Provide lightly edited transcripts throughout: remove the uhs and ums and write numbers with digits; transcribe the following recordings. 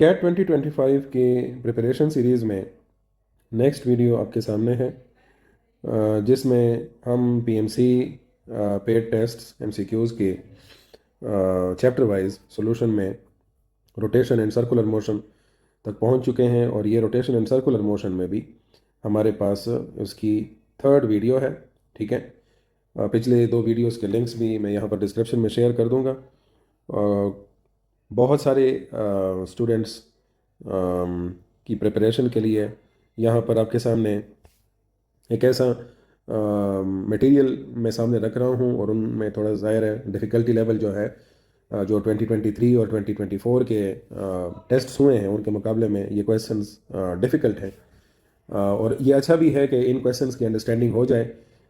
Cat 2025 के preparation series में next video आपके सामने है, जिसमें हम पीएमसी पेड टेस्ट एमसीक्यूज़ के चैप्टर वाइज सॉल्यूशन में रोटेशन एंड सर्कुलर मोशन तक पहुंच चुके हैं। और ये रोटेशन एंड सर्कुलर मोशन में भी हमारे पास उसकी थर्ड वीडियो है। ठीक है, पिछले दो वीडियोस के लिंक्स भी मैं यहाँ पर डिस्क्रिप्शन में शेयर कर दूँगा। बहुत सारे स्टूडेंट्स की प्रिपरेशन के लिए यहाँ पर आपके सामने एक ऐसा मटेरियल मैं सामने रख रहा हूँ, और उनमें थोड़ा ज़ाहिर है डिफ़िकल्टी लेवल जो है जो 2023 और 2024 के टेस्ट्स हुए हैं उनके मुकाबले में ये क्वेश्चंस डिफ़िकल्ट हैं। और ये अच्छा भी है कि इन क्वेश्चंस की अंडरस्टैंडिंग हो जाए,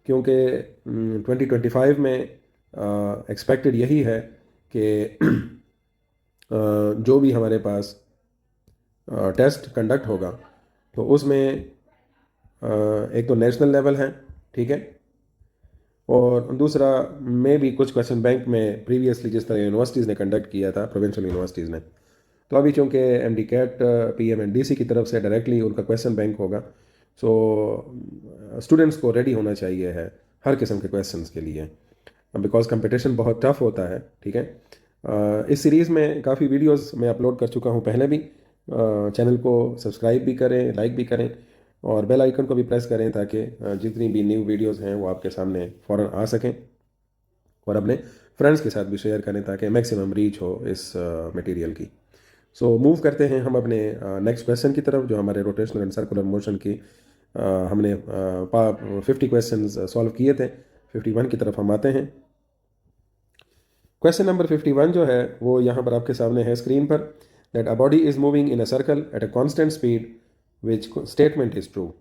क्योंकि 2025 में एक्सपेक्टेड यही है कि जो भी हमारे पास टेस्ट कंडक्ट होगा तो उसमें एक तो नेशनल लेवल है, ठीक है, और दूसरा में भी कुछ क्वेश्चन बैंक में प्रीवियसली जिस तरह यूनिवर्सिटीज़ ने कंडक्ट किया था, प्रोविंशियल यूनिवर्सिटीज़ ने, तो अभी चूँकि एमडी कैट पीएमएनडीसी की तरफ से डायरेक्टली उनका क्वेश्चन बैंक होगा, सो स्टूडेंट्स को रेडी होना चाहिए है हर किस्म के क्वेश्चंस के लिए, बिकॉज कंपटीशन बहुत टफ होता है। ठीक है, इस सीरीज़ में काफ़ी वीडियोस मैं अपलोड कर चुका हूँ पहले भी। चैनल को सब्सक्राइब भी करें, लाइक भी करें, और बेल आइकन को भी प्रेस करें ताकि जितनी भी न्यू वीडियोस हैं वो आपके सामने फ़ौरन आ सकें, और अपने फ्रेंड्स के साथ भी शेयर करें ताकि मैक्सिमम रीच हो इस मटेरियल की। सो मूव करते हैं हम अपने नेक्स्ट क्वेश्चन की तरफ, जो हमारे रोटेशनल एंड सर्कुलर मोशन की हमने 50 क्वेश्चन सॉल्व किए थे। 51 की तरफ हम आते हैं। क्वेश्चन नंबर 51 जो है वो यहाँ पर आपके सामने है स्क्रीन पर, that a body is moving in a circle at a constant speed which statement is true.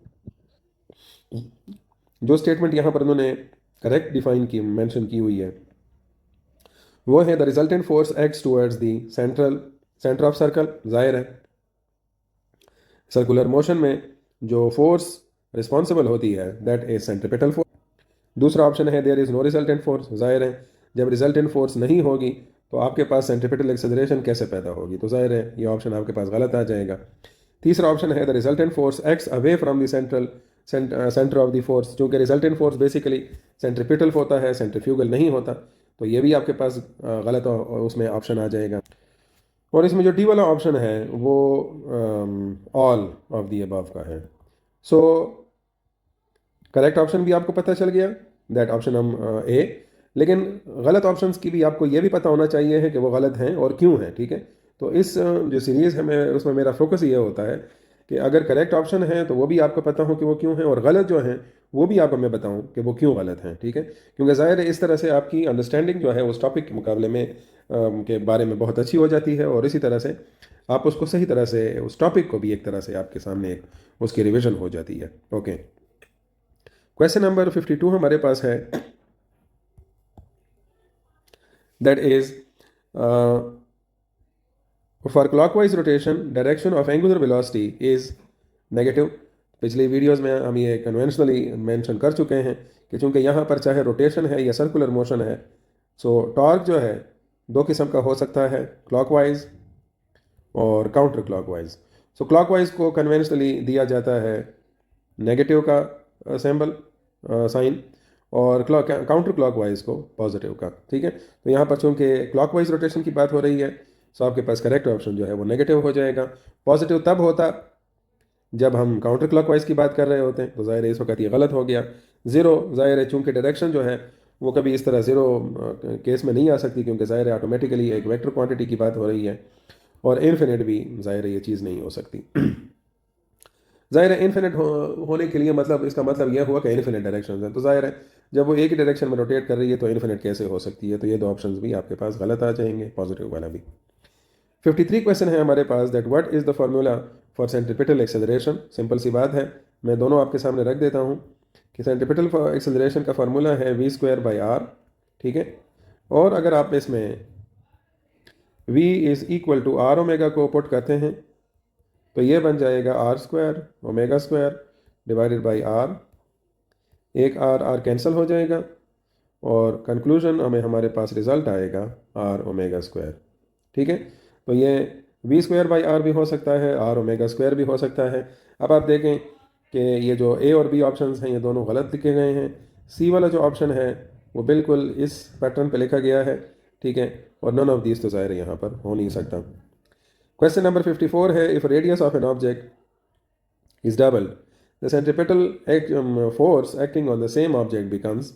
जो स्टेटमेंट यहाँ पर उन्होंने करेक्ट डिफाइन की मेंशन की हुई है वो है the resultant force acts towards the centre of circle. जाहिर है सर्कुलर मोशन में जो फोर्स रिस्पॉन्सिबल होती है दैट इज सेंट्रिपेटल फोर्स। दूसरा ऑप्शन है there is no resultant force. जाहिर है जब रिजल्टेंट फोर्स नहीं होगी तो आपके पास सेंट्रिपेटल एक्सेलरेशन कैसे पैदा होगी, तो जाहिर है ये ऑप्शन आपके पास गलत आ जाएगा। तीसरा ऑप्शन है the resultant force acts away from the centre of the force, क्योंकि रिजल्टेंट फोर्स बेसिकली सेंट्रिपिटल होता है, सेंट्रीफ्यूगल नहीं होता, तो ये भी आपके पास गलत उसमें ऑप्शन आ जाएगा। और इसमें जो डी वाला ऑप्शन है वो ऑल ऑफ दी अबव का है। सो करेक्ट ऑप्शन भी आपको पता चल गया, दैट ऑप्शन हम ए। लेकिन गलत ऑप्शंस की भी आपको ये भी पता होना चाहिए है कि वो गलत हैं और क्यों हैं। ठीक है, तो इस जो सीरीज़ है मैं उसमें मेरा फोकस ये होता है कि अगर करेक्ट ऑप्शन है तो वो भी आपको पता हो कि वो क्यों हैं, और गलत जो हैं वो भी आपको मैं बताऊं कि वो क्यों गलत हैं। ठीक है, क्योंकि ज़ाहिर है इस तरह से आपकी अंडरस्टैंडिंग जो है उस टॉपिक के मुकाबले में के बारे में बहुत अच्छी हो जाती है, और इसी तरह से आप उसको सही तरह से उस टॉपिक को भी एक तरह से आपके सामने एक उसकी रिविजन हो जाती है। ओके, क्वेश्चन नंबर 52 हमारे पास है, that is for clockwise rotation direction of angular velocity is negative. पिछली वीडियोस में हम ये कन्वेंशनली मेंशन कर चुके हैं कि चूंकि यहाँ पर चाहे रोटेशन है या सर्कुलर मोशन है, सो टॉर्क जो है दो किस्म का हो सकता है, क्लॉकवाइज और काउंटर क्लॉकवाइज। सो क्लॉकवाइज को कन्वेंशनली दिया जाता है नेगेटिव का सिंबल साइन, और काउंटर क्लॉकवाइज को पॉजिटिव का। ठीक है, तो यहाँ पर चूंकि क्लॉकवाइज रोटेशन की बात हो रही है, सो आपके पास करेक्ट ऑप्शन जो है वो नेगेटिव हो जाएगा। पॉजिटिव तब होता जब हम काउंटर क्लॉकवाइज की बात कर रहे होते हैं, तो जाहिर है इस वक्त ये गलत हो गया। ज़ीरो, जाहिर है चूंकि डायरेक्शन जो है वो कभी इस तरह ज़ीरो केस में नहीं आ सकती, क्योंकि जाहिर है ऑटोमेटिकली एक वेक्टर क्वांटिटी की बात हो रही है, और इन्फिनिट भी जाहिर है ये चीज़ नहीं हो सकती। जाहिर है इन्फिनिट होने के लिए मतलब इसका मतलब यह हुआ कि इन्फिनिट डायरेक्शन है, तो जाहिर है जब वो एक ही डायरेक्शन में रोटेट कर रही है तो इन्फिनिट कैसे हो सकती है, तो ये दो ऑप्शंस भी आपके पास गलत आ जाएंगे, पॉजिटिव वाला भी। 53 क्वेश्चन है हमारे पास, that what is the formula for centripetal acceleration. Simple सी बात है, मैं दोनों आपके सामने रख देता हूँ कि सेंट्रिपिटल एक्सेलरेशन का फार्मूला है v² r। ठीक है, और अगर आप इसमें v is equal to r omega को पुट करते हैं तो ये बन जाएगा r² omega square divided by r। एक r कैंसिल हो जाएगा, और कंक्लूजन हमें हमारे पास रिजल्ट आएगा r ओमेगा स्क्वायर। ठीक है, तो ये वी स्क्वायर बाई आर भी हो सकता है, आर ओमेगा स्क्वायर भी हो सकता है। अब आप देखें कि ये जो ए और बी ऑप्शंस हैं ये दोनों गलत लिखे गए हैं। सी वाला जो ऑप्शन है वो बिल्कुल इस पैटर्न पे लिखा गया है, ठीक है, और नन ऑफ दीज तो ज़ाहिर है यहाँ पर हो नहीं सकता। क्वेश्चन नंबर 54 है, if radius of an object is double, the centripetal force acting on the same object becomes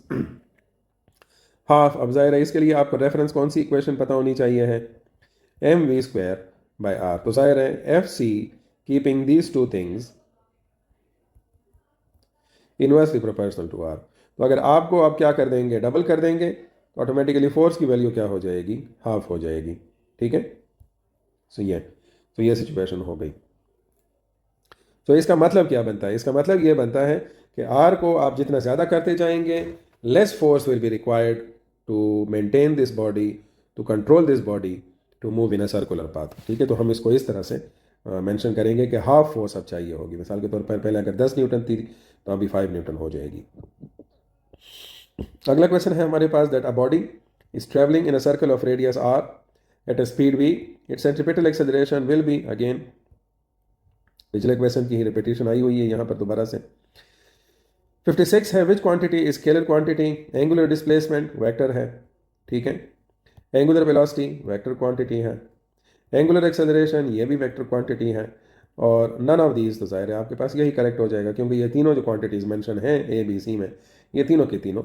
half। अब ज़ाहिर है इसके लिए आपको रेफरेंस कौन सी इक्वेशन पता होनी चाहिए है, m v square by r. तो ज़ाहिर है F C keeping these two things inversely proportional to r. तो अगर आपको आप क्या कर देंगे, डबल कर देंगे, तो ऑटोमेटिकली फोर्स की वैल्यू क्या हो जाएगी, हाफ हो जाएगी, ठीक है। तो ये सिचुएशन हो गई। तो इसका मतलब क्या बनता है, इसका मतलब ये बनता है कि आर को आप जितना ज़्यादा करते जाएंगे less force will be required to maintain this body, to control this body to move in a circular path, ठीक है। तो हम इसको इस तरह से मेंशन करेंगे कि हाफ फोर्स अब चाहिए होगी। मिसाल के तौर पर पहले अगर 10 न्यूटन थी तो अभी 5 न्यूटन हो जाएगी। अगला क्वेश्चन है हमारे पास, that a body is travelling in a circle of radius R at a speed V, its centripetal acceleration will be, again पिछले क्वेश्चन की ही रिपीटेशन आई हुई है यहाँ पर दोबारा से। 56 है, विच quantity is scalar quantity, angular displacement vector है, ठीक है, एंगुलर वेलोसिटी वेक्टर क्वांटिटी है, एंगुलर एक्सेलरेशन ये भी वेक्टर क्वांटिटी है, और नन ऑफ दीज तो ज़ाहिर है आपके पास यही करेक्ट हो जाएगा, क्योंकि ये तीनों जो क्वांटिटीज़ मेंशन हैं ए बी सी में, ये तीनों के तीनों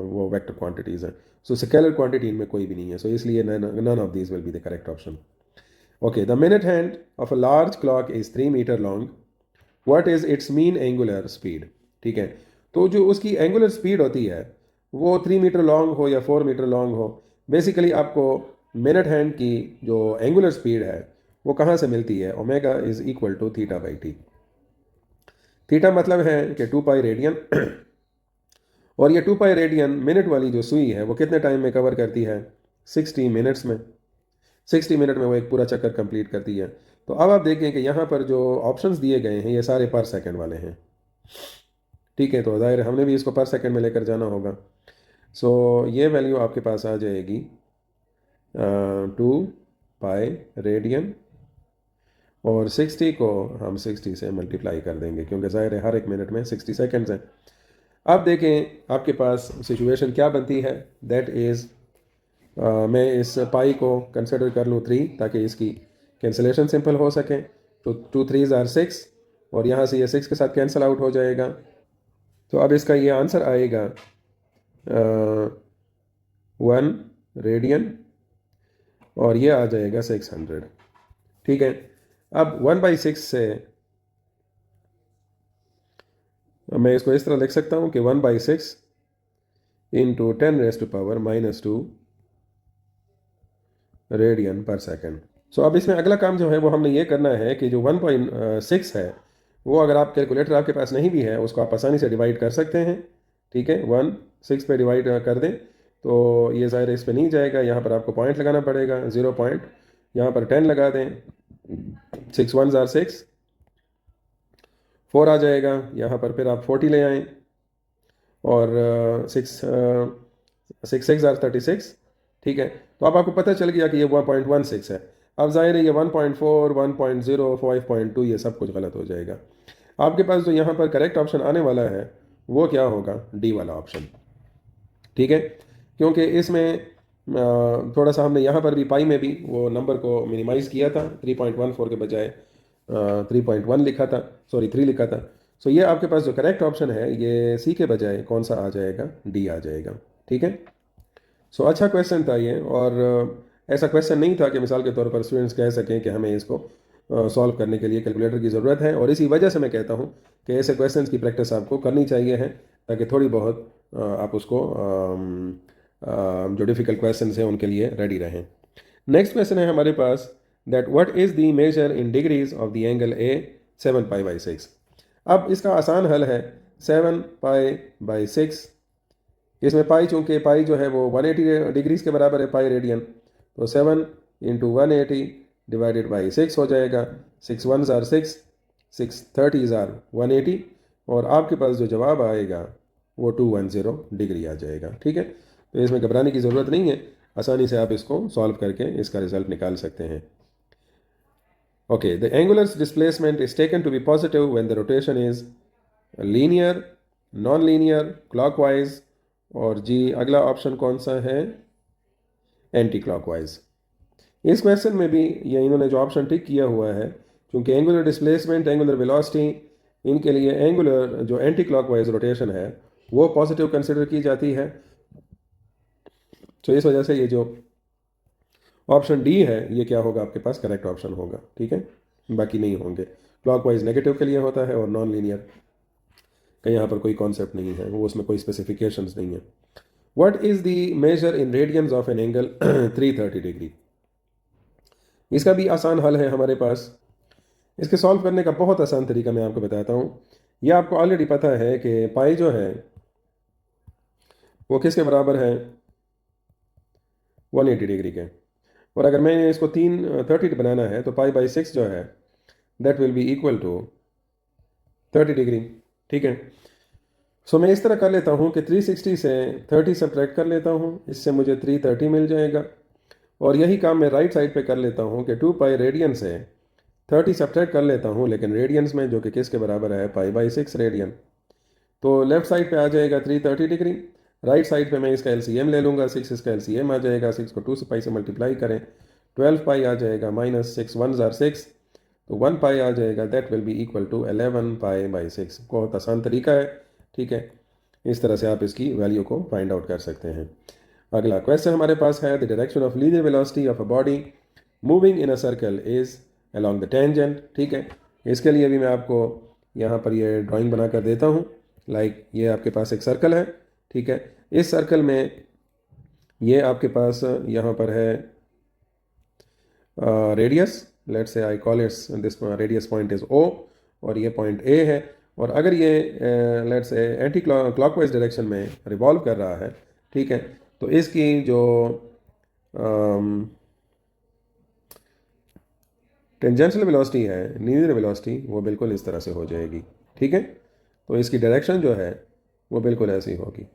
वो वेक्टर क्वांटिटीज़ हैं। सो स्केलर क्वांटिटी इनमें कोई भी नहीं है, सो इसलिए none of these will be the correct option. Okay, the minute hand of a large clock is 3 meter long, what is its mean angular speed, ठीक है। तो जो उसकी एंगुलर स्पीड होती है वो 3 मीटर लॉन्ग हो या 4 मीटर लॉन्ग हो, बेसिकली आपको मिनट हैंड की जो एंगुलर स्पीड है वो कहाँ से मिलती है, omega is equal to theta by t. Theta मतलब है कि 2 पाई रेडियन और ये 2 पाई रेडियन मिनट वाली जो सुई है वो कितने टाइम में कवर करती है, 60 मिनट्स में। 60 मिनट में वो एक पूरा चक्कर कंप्लीट करती है। तो अब आप देखें कि यहाँ पर जो ऑप्शंस दिए गए हैं ये सारे पर सेकंड वाले हैं, ठीक है। तो ज़ाहिर हमने भी इसको पर सेकंड में लेकर जाना होगा। सो ये वैल्यू आपके पास आ जाएगी 2 पाई रेडियन, और 60 को हम 60 से मल्टीप्लाई कर देंगे, क्योंकि ज़ाहिर है हर एक मिनट में 60 सेकेंड्स हैं। अब देखें आपके पास सिचुएशन क्या बनती है, दैट इज़ मैं इस पाई को कंसिडर कर लूँ 3 ताकि इसकी कैंसिलेशन सिंपल हो सके। तो 2 3s आर 6 और यहाँ से ये 6 के साथ कैंसिल आउट हो जाएगा। तो अब इसका ये आंसर आएगा 1 रेडियन और ये आ जाएगा 600, ठीक है। अब 1/6 से मैं इसको इस तरह लिख सकता हूँ कि 1/6 इंटू 10⁻⁻² रेडियन पर सेकेंड। सो अब इसमें अगला काम जो है वो हमने ये करना है कि जो 1.6 है वो अगर आप कैलकुलेटर आपके पास नहीं भी है उसको आप आसानी से डिवाइड कर सकते हैं, ठीक है। 1 6 पे डिवाइड कर दें तो ये ज़ाहिर इस पे नहीं जाएगा, यहाँ पर आपको पॉइंट लगाना पड़ेगा, 0 पॉइंट, यहाँ पर 10 लगा दें, 6 1s आर 6, 4 आ जाएगा, यहाँ पर फिर आप 40 ले आएँ और 6 6 आर 36, ठीक है। तो अब आपको पता चल गया कि ये 1.16 है। अब जाहिर है ये 1.4 1.0 5.2 ये सब कुछ गलत हो जाएगा। आपके पास जो यहाँ पर करेक्ट ऑप्शन आने वाला है वो क्या होगा, डी वाला ऑप्शन, ठीक है। क्योंकि इसमें थोड़ा सा हमने यहाँ पर भी पाई में भी वो नंबर को मिनिमाइज़ किया था, 3.14 के बजाय 3.1 लिखा था, सॉरी 3 लिखा था। सो ये आपके पास जो करेक्ट ऑप्शन है ये सी के बजाय कौन सा आ जाएगा, डी आ जाएगा, ठीक है। सो अच्छा क्वेश्चन था ये, और ऐसा क्वेश्चन नहीं था कि मिसाल के तौर पर स्टूडेंट्स कह सकें कि हमें इसको सॉल्व करने के लिए कैलकुलेटर की ज़रूरत है, और इसी वजह से मैं कहता हूँ कि ऐसे क्वेश्चंस की प्रैक्टिस आपको करनी चाहिए है ताकि थोड़ी बहुत आप उसको जो डिफ़िकल्ट क्वेश्चंस हैं उनके लिए रेडी रहें। नेक्स्ट क्वेश्चन है हमारे पास, that what is the measure in degrees of the angle a 7π/6। अब इसका आसान हल है, 7π/6, इसमें पाई चूँकि पाई जो है वो 180 डिग्रीज के बराबर है, पाई रेडियन, तो 7 इंटू 180 डिवाइडेड बाई 6 हो जाएगा, 6 1s आर 6, 6 30s आर 180, और आपके पास जो जवाब आएगा वो 210 डिग्री आ जाएगा, ठीक है। तो इसमें घबराने की ज़रूरत नहीं है, आसानी से आप इसको सॉल्व करके इसका रिज़ल्ट निकाल सकते हैं। Okay, the angular displacement is taken to be positive when the rotation is linear, non-linear, clockwise, और जी अगला ऑप्शन कौन सा है, एंटी क्लॉकवाइज। इस क्वेश्चन में भी ये इन्होंने जो ऑप्शन टिक किया हुआ है, क्योंकि एंगुलर डिस्प्लेसमेंट, एंगुलर वेलोसिटी, इनके लिए एंगुलर जो एंटी क्लॉकवाइज रोटेशन है वो पॉजिटिव कंसिडर की जाती है। तो इस वजह से ये जो ऑप्शन डी है ये क्या होगा, आपके पास करेक्ट ऑप्शन होगा। ठीक है, बाकी नहीं होंगे। क्लॉकवाइज नेगेटिव के लिए होता है और नॉन लीनियर का यहाँ पर कोई कॉन्सेप्ट नहीं है, वो उसमें कोई स्पेसिफिकेशंस नहीं है। What is the measure in radians of an angle 330 degree. इसका भी आसान हल है हमारे पास। इसके सॉल्व करने का बहुत आसान तरीका मैं आपको बताता हूँ। यह आपको ऑलरेडी पता है कि पाई जो है वो किसके बराबर है, 180 डिग्री के। और अगर मैंने इसको 30 बनाना है तो पाई बाई 6 जो है that will be equal to 30 degree. ठीक है, सो मैं इस तरह कर लेता हूँ कि 360 से 30 सब्ट्रैक्ट कर लेता हूँ, इससे मुझे 330 मिल जाएगा। और यही काम मैं राइट साइड पे कर लेता हूँ कि 2 पाई रेडियन से 30 सब्ट्रैक्ट कर लेता हूँ, लेकिन रेडियंस में, जो कि किसके बराबर है, पाई बाई 6 रेडियन। तो लेफ्ट साइड पे आ जाएगा 330 डिग्री, राइट साइड पे मैं इसका एलसीएम ले लूँगा, 6 इसका एलसीएम आ जाएगा, 6 को 2 से पाई से मल्टीप्लाई करें, 12 पाई आ जाएगा, माइनस 6 1 जार 6, तो 1 पाई आ जाएगा, that will be equal to 11 pi by 6। बहुत आसान तरीका है। ठीक है, इस तरह से आप इसकी वैल्यू को फाइंड आउट कर सकते हैं। अगला क्वेश्चन हमारे पास है, the direction of linear velocity of a body moving in a circle is along the tangent. ठीक है, इसके लिए भी मैं आपको यहाँ पर ये ड्राइंग बना कर देता हूँ। लाइक ये आपके पास एक सर्कल है। ठीक है, इस सर्कल में ये आपके पास यहाँ पर है radius, let's say I call it's this radius point is O, और ये पॉइंट ए है। और अगर ये let's say anti clockwise direction में रिवॉल्व कर रहा है, ठीक है, तो इसकी जो टेंजेंशियल वेलोसिटी है, लीनियर वेलोसिटी, वो बिल्कुल इस तरह से हो जाएगी। ठीक है, तो इसकी डायरेक्शन जो है वो बिल्कुल ऐसी होगी।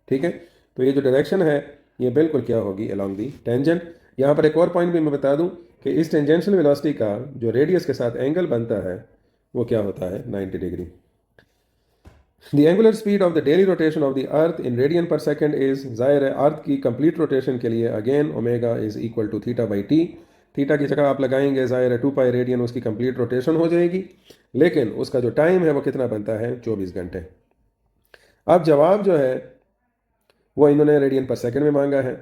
ठीक है, तो ये जो डायरेक्शन है ये बिल्कुल क्या होगी, अलोंग दी टेंजेंट। यहाँ पर एक और पॉइंट भी मैं बता दूं कि इस टेंजेंशियल वेलोसिटी का जो रेडियस के साथ एंगल बनता है वो क्या होता है, 90 degree. The angular speed of the daily rotation of the earth in radian per second is, जाहिर है अर्थ की कंप्लीट रोटेशन के लिए again omega is equal to theta by t. Theta की जगह आप लगाएंगे जाहिर है 2 पाई रेडियन, उसकी कंप्लीट रोटेशन हो जाएगी, लेकिन उसका जो टाइम है वो कितना बनता है, 24 घंटे। अब जवाब जो है वो इन्होंने रेडियन पर सेकंड में मांगा है।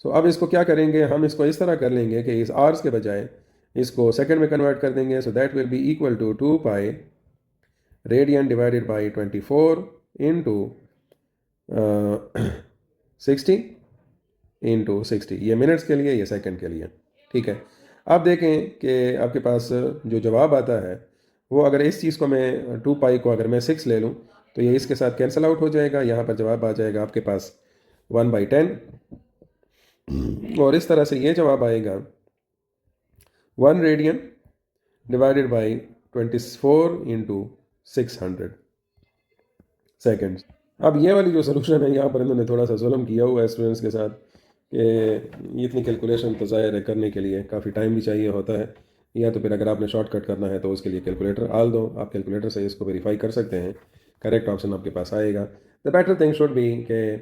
सो अब इसको क्या करेंगे, हम इसको इस तरह कर लेंगे कि इस आवर्स के बजाय इसको सेकंड में कन्वर्ट कर देंगे। So that will be equal to 2 pi radian divided by 24 into 60 into 60, ये मिनट्स के लिए, ये सेकंड के लिए। ठीक है, अब देखें कि आपके पास जो जवाब आता है वो, अगर इस चीज़ को मैं 2 पाई को अगर मैं 6 ले लूँ तो ये इसके साथ कैंसिल आउट हो जाएगा, यहाँ पर जवाब आ जाएगा आपके पास 1/10, और इस तरह से ये जवाब आएगा 1 radian divided by 24 into 600 seconds. अब ये वाली जो सोल्यूशन है, यहाँ पर इन्होंने थोड़ा सा जुल्म किया हुआ है स्टूडेंट्स के साथ कि इतनी कैलकुलेशन तो ज़ाहिर है करने के लिए काफ़ी टाइम भी चाहिए होता है, या तो फिर अगर आपने शॉर्टकट करना है तो उसके लिए कैलकुलेटर आल दो, आप कैलकुलेटर से इसको वेरीफाई कर सकते हैं, करेक्ट ऑप्शन आपके पास आएगा। The better thing should be कि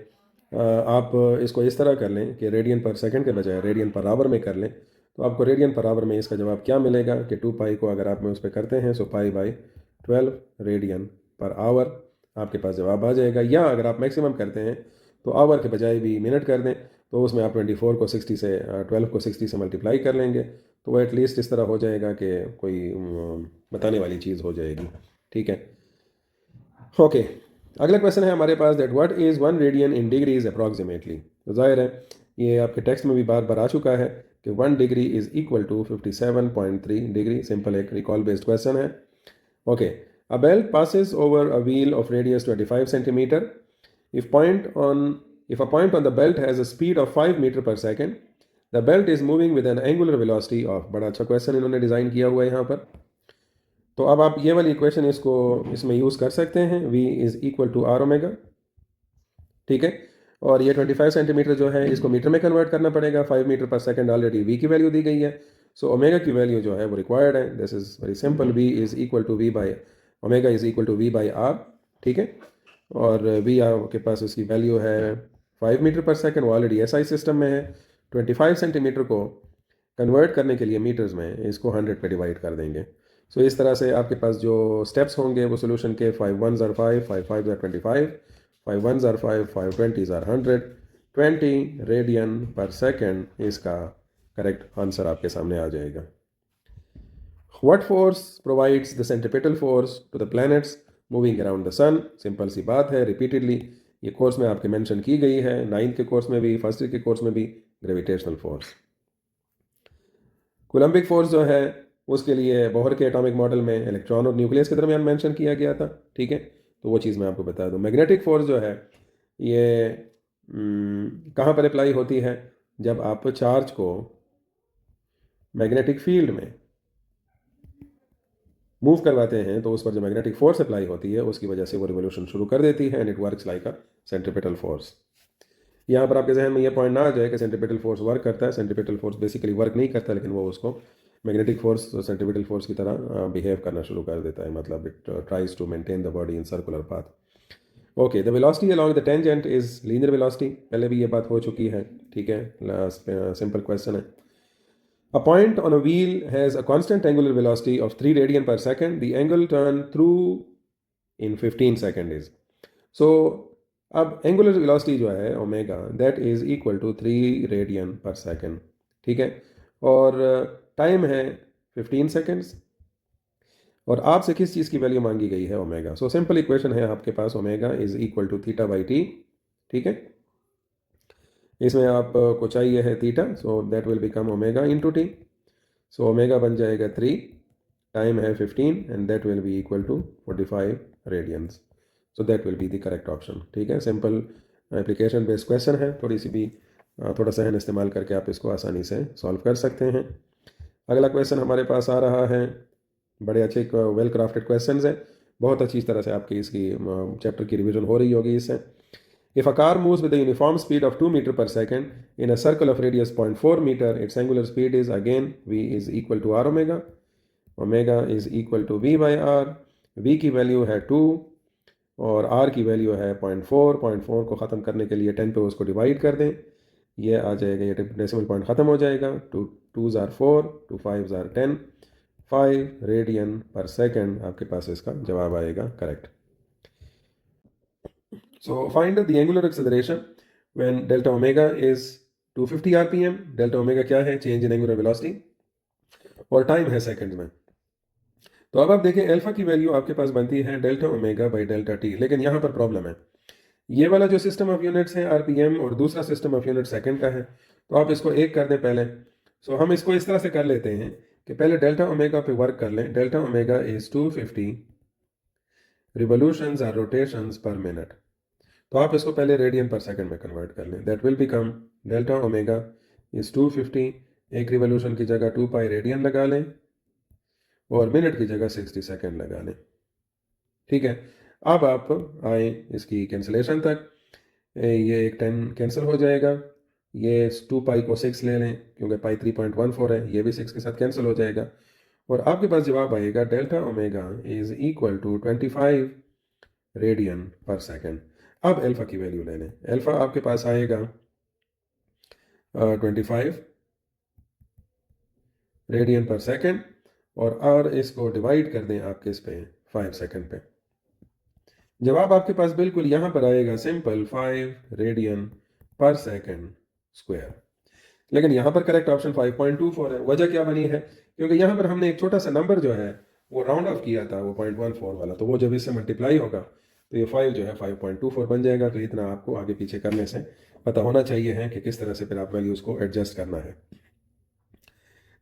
आप इसको इस तरह कर लें कि रेडियन पर सेकंड के बजाय रेडियन पर आवर में कर लें, तो आपको रेडियन पर आवर में इसका जवाब क्या मिलेगा कि 2 पाई को अगर आप में उस पर करते हैं so pi by 12 radian per hour आपके पास जवाब आ जाएगा। या अगर आप मैक्सिमम करते हैं तो आवर के बजाय भी मिनट कर दें, तो उसमें आप 24 को 60 से 12 को 60 से मल्टीप्लाई कर लेंगे, तो वो एटलीस्ट इस तरह हो जाएगा कि कोई बताने वाली चीज़ हो जाएगी। ठीक है, ओके, अगला क्वेश्चन है हमारे पास, that what is 1 radian in degrees approximately. तो जाहिर है ये आपके टेक्स्ट में भी बार बार आ चुका है कि 1 degree is equal to 57.3 degree. Simple एक रिकॉल बेस्ड क्वेश्चन है। Okay, a belt passes over a wheel of radius 25 centimeter. If a point on the belt has a speed of 5 meter per second, the belt is moving with an angular velocity of, बड़ा अच्छा question इन्होंने design किया हुआ है यहाँ पर। तो अब आप ये वाली इक्वेशन इसमें यूज़ कर सकते हैं, v is equal to r omega. ठीक है, और ये 25 सेंटीमीटर जो है इसको मीटर में कन्वर्ट करना पड़ेगा, 5 मीटर पर सेकंड ऑलरेडी v की वैल्यू दी गई है, सो ओमेगा की वैल्यू जो है वो रिक्वायर्ड है. This is very simple. v is equal to v by omega is equal to v by r. ठीक है. और वी आपके पास उसकी वैल्यू है 5 मीटर पर सेकेंड. वो ऑलरेडी एसआई सिस्टम में है. 25 सेंटीमीटर को कन्वर्ट करने के लिए मीटर्स में इसको 100 पे डिवाइड कर देंगे. सो इस तरह से आपके पास जो स्टेप्स होंगे वो सोल्यूशन के 5 1s are 5, 5 5s are 25, 5 1s are 5, 5 20s are 100, 20 radian per second इसका करेक्ट आंसर आपके सामने आ जाएगा. What force provides the centripetal force to the planets moving around the sun? Simple सी बात है. रिपीटेडली ये कोर्स में आपके मेंशन की गई है, 9th के कोर्स में भी, फर्स्ट ईयर के कोर्स में भी. Gravitational force. कोलम्बिक फोर्स जो है उसके लिए बोहर के एटॉमिक मॉडल में इलेक्ट्रॉन और न्यूक्लियस के दरमियान मेंशन किया गया था. ठीक है. तो वो चीज़ मैं आपको बता दूं. मैग्नेटिक फोर्स जो है ये कहाँ पर अप्लाई होती है? जब आप चार्ज को मैग्नेटिक फील्ड में मूव करवाते हैं तो उस पर जो मैग्नेटिक फोर्स अप्लाई होती है उसकी वजह से वो रिवोल्यूशन शुरू कर देती है. And it works like a centripetal force. यहाँ पर आपके जहन में ये पॉइंट ना आ जाए कि सेंट्रीपिटल फोर्स वर्क करता है. सेंट्रीपिटल फोर्स बेसिकली वर्क नहीं करता, लेकिन वो उसको मैग्नेटिक फोर्स सेंट्रीपिटल फोर्स की तरह बिहेव करना शुरू कर देता है. मतलब it tries to maintain the body in circular path. Okay. The velocity along the tangent is linear velocity. पहले भी ये बात हो चुकी है. ठीक है. सिंपल क्वेश्चन है. A point on a wheel has a constant angular velocity of 3 radian per second. The angle turn through in 15 seconds is. So, अब एंगुलर वेलोसिटी जो है omega that is equal to 3 radian per second. ठीक है. और time है 15 seconds. और आपसे किस चीज़ की वैल्यू मांगी गई है? ओमेगा. सो सिंपल इक्वेशन है आपके पास. Omega is equal to theta by T. ठीक है. इसमें आपको चाहिए है theta. So that will become omega into T. So omega बन जाएगा 3, टाइम है 15 and that will be equal to 45 radians. So that will be the correct option. ठीक है. सिंपल एप्लीकेशन बेस्ड क्वेश्चन है. थोड़ा सहन इस्तेमाल करके आप इसको आसानी से सॉल्व कर सकते हैं. अगला क्वेश्चन हमारे पास आ रहा है. बड़े अच्छे वेल क्राफ्टेड क्वेश्चन है. बहुत अच्छी तरह से आपकी इसकी चैप्टर की रिविजन हो रही होगी इससे. If a car moves with a uniform speed of 2 meter per second in a circle of radius 0.4 meter, its angular speed is again v is equal to r omega. Omega is equal to v by r. v की value है 2 और r की value है 0.4. 0.4 को ख़त्म करने के लिए 10 पे उसको डिवाइड कर दें. ये आ जाएगा. ये डेसिमल पॉइंट ख़त्म हो जाएगा. 2s are 4, 2 5s are 10. 5 radian per second आपके पास इसका जवाब आएगा correct. So find the angular acceleration when delta omega is 250 rpm. delta omega क्या है? Change in angular velocity. और टाइम है सेकंड में. तो अब आप देखें अल्फा की वैल्यू आपके पास बनती है delta omega by delta T. लेकिन यहाँ पर प्रॉब्लम है. ये वाला जो सिस्टम ऑफ यूनिट्स है आरपीएम और दूसरा सिस्टम ऑफ यूनिट सेकंड का है. तो आप इसको एक कर दें पहले. सो हम इसको इस तरह से कर लेते हैं कि पहले डेल्टा ओमेगा पे वर्क कर लें. डेल्टा ओमेगा इज 250 रिवोल्यूशंस और रोटेशंस पर मिनट. तो आप इसको पहले रेडियन पर सेकंड में कन्वर्ट कर लें. That will become delta omega is 250. एक रिवोल्यूशन की जगह 2 पाई रेडियन लगा लें और मिनट की जगह 60 सेकंड लगा लें. ठीक है. अब आप आए इसकी कैंसिलेशन तक. ये एक 10 कैंसिल हो जाएगा. ये 2 पाई को 6 ले लें क्योंकि पाई 3.14 है. ये भी 6 के साथ कैंसिल हो जाएगा. और आपके पास जवाब आएगा delta omega is equal to 25 radian per second. अब अल्फा की वैल्यू ले लें. अल्फा आपके पास आएगा 25 रेडियन पर सेकंड और इसको डिवाइड कर दें आपके इस पे 5 सेकंड पे. जवाब आपके पास बिल्कुल यहाँ पर आएगा simple 5 radian per second square. लेकिन यहाँ पर करेक्ट ऑप्शन 5.24 है. वजह क्या बनी है? क्योंकि यहाँ पर हमने एक छोटा सा नंबर जो है वो राउंड ऑफ किया था, वो 0.14 वाला. तो वो जब इससे मल्टीप्लाई होगा तो ये 5 जो है 5.24 बन जाएगा. तो इतना आपको आगे पीछे करने से पता होना चाहिए है कि किस तरह से फिर आप वैल्यूज को एडजस्ट करना है.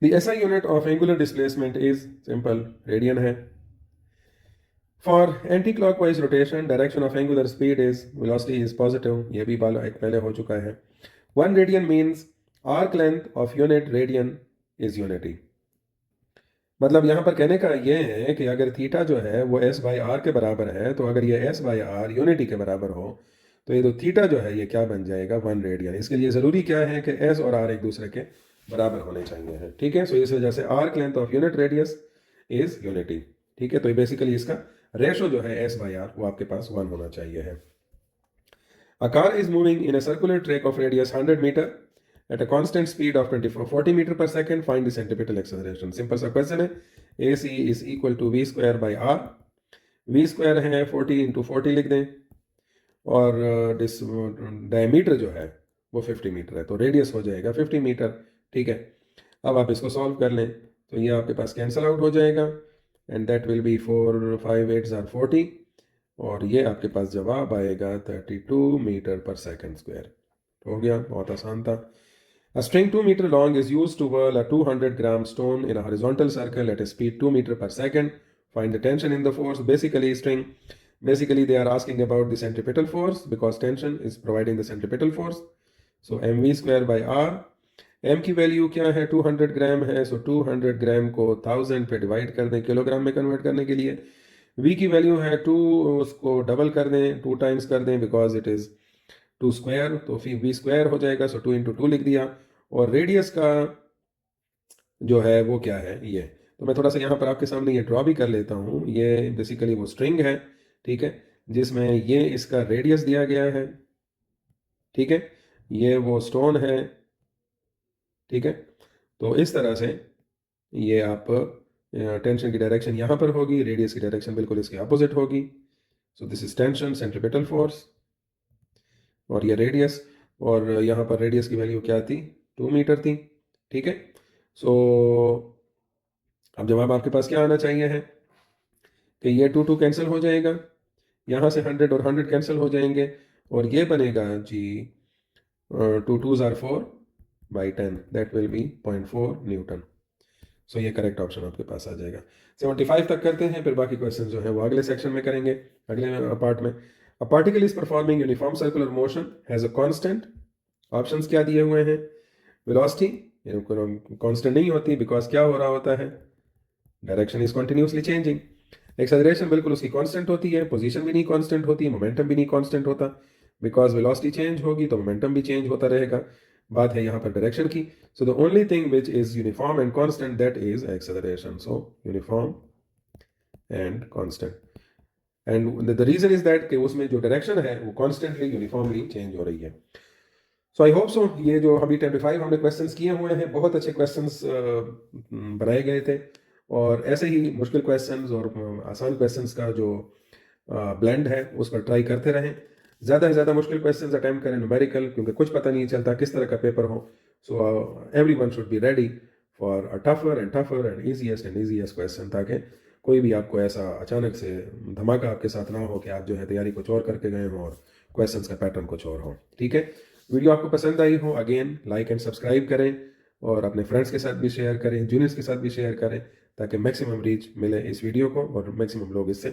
The SI unit of angular displacement is simple radian है. For anti clockwise rotation direction of angular speed is velocity is positive. ये भी पहले हो चुका है. 1 radian means arc length of unit radian is unity. मतलब यहाँ पर कहने का ये है कि अगर थीटा जो है वो एस बाई आर के बराबर है, तो अगर ये एस बाई आर यूनिटी के बराबर हो तो ये तो थीटा जो है ये क्या बन जाएगा? 1 रेडियन. इसके लिए ज़रूरी क्या है कि एस और आर एक दूसरे के बराबर होने चाहिए हैं, ठीक है। सो इस वजह से arc length of unit radius is unity, ठीक है। तो बेसिकली इसका रेशो जो है S by R वो आपके पास 1 होना चाहिए है। A car is moving in a circular track of radius 100 meter at a constant speed of 40 meter per second. Find the centripetal acceleration. Simple सा क्वेश्चन है। AC is equal to V square by R. V square है 40 into 40 लिख दें, और diameter जो है वो 50 metre है, तो रेडियस हो जाएगा 50 मीटर, ठीक है। अब आप इसको सॉल्व कर लें तो ये आपके पास कैंसिल आउट हो जाएगा, and that will be 4 5 8 are 40, और ये आपके पास जवाब आएगा 32 मीटर पर सेकंड स्क्वायर। हो गया, बहुत आसान था। A string 2 meter long is used to whirl a 200-gram stone in a horizontal circle at a speed 2 meter per second. Find the tension in the force. Basically they are asking about the centripetal force because tension is providing the centripetal force. So mv square by r. m की value क्या है, 200 ग्राम है, सो 200 ग्राम को 1000 पे divide कर दें kilogram में convert करने के लिए। v की वैल्यू है 2, उसको डबल कर दें, 2 टाइम्स कर दें बिकॉज इट इज़ 2 स्क्वायर, तो फिर v स्क्वायर हो जाएगा, सो 2 into 2 लिख दिया। और रेडियस का जो है वो क्या है, ये तो मैं थोड़ा सा यहाँ पर आपके सामने ये ड्रॉ भी कर लेता हूँ। ये बेसिकली वो स्ट्रिंग है, ठीक है, जिसमें ये इसका रेडियस दिया गया है, ठीक है, ये वो स्टोन है, ठीक है। तो इस तरह से ये आप टेंशन की डायरेक्शन यहाँ पर होगी, रेडियस की डायरेक्शन बिल्कुल इसके अपोजिट होगी। So this is tension, centripetal force, और ये रेडियस, और यहाँ पर रेडियस की वैल्यू क्या थी, 2 मीटर थी, ठीक है। सो अब जवाब आपके पास क्या आना चाहिए है कि ये 2 2 कैंसिल हो जाएगा, यहाँ से 100 और 100 कैंसिल हो जाएंगे, और ये बनेगा जी 2 2s are 4 by 10, that will be 0.4 newton. So ये करेक्ट ऑप्शन आपके पास आ जाएगा। 75 तक करते हैं, फिर बाकी क्वेश्चन जो है वो अगले सेक्शन में करेंगे, अगले पार्ट में। A particle is performing uniform circular motion has a constant, options क्या दिए हुए हैं, वेलोसिटी कांस्टेंट नहीं होती बिकॉज क्या हो रहा होता है, direction is continuously changing. Acceleration बिल्कुल उसकी कांस्टेंट होती है, पोजीशन भी नहीं कांस्टेंट होती, मोमेंटम भी नहीं कांस्टेंट होता, बिकॉज वेलोसिटी चेंज होगी तो मोमेंटम भी चेंज होता रहेगा। बात है यहाँ पर डायरेक्शन की। So the only thing which is uniform and constant that is acceleration. So uniform and constant, and the reason is that कि उसमें जो डायरेक्शन है वो कॉन्स्टेंटली यूनिफॉर्मली चेंज हो रही है। सो आई होप सो ये जो अभी 25 हमने क्वेश्चंस किए हुए हैं, बहुत अच्छे क्वेश्चंस बनाए गए थे, और ऐसे ही मुश्किल क्वेश्चंस और आसान क्वेश्चंस का जो ब्लेंड है उस पर ट्राई करते रहें। ज़्यादा से ज़्यादा मुश्किल क्वेश्चंस अटैम्प्ट करें न्यूमेरिकल, क्योंकि कुछ पता नहीं चलता किस तरह का पेपर हो। So everyone should be ready for a tougher and easiest question, ताकि कोई भी आपको ऐसा अचानक से धमाका आपके साथ ना हो कि आप जो है तैयारी कुछ और करके गए हों और क्वेश्चंस का पैटर्न कुछ और हो, ठीक है। वीडियो आपको पसंद आई हो, अगेन लाइक एंड सब्सक्राइब करें, और अपने फ्रेंड्स के साथ भी शेयर करें, जूनियर्स के साथ भी शेयर करें, ताकि मैक्सिमम रीच मिले इस वीडियो को और मैक्सिमम लोग इससे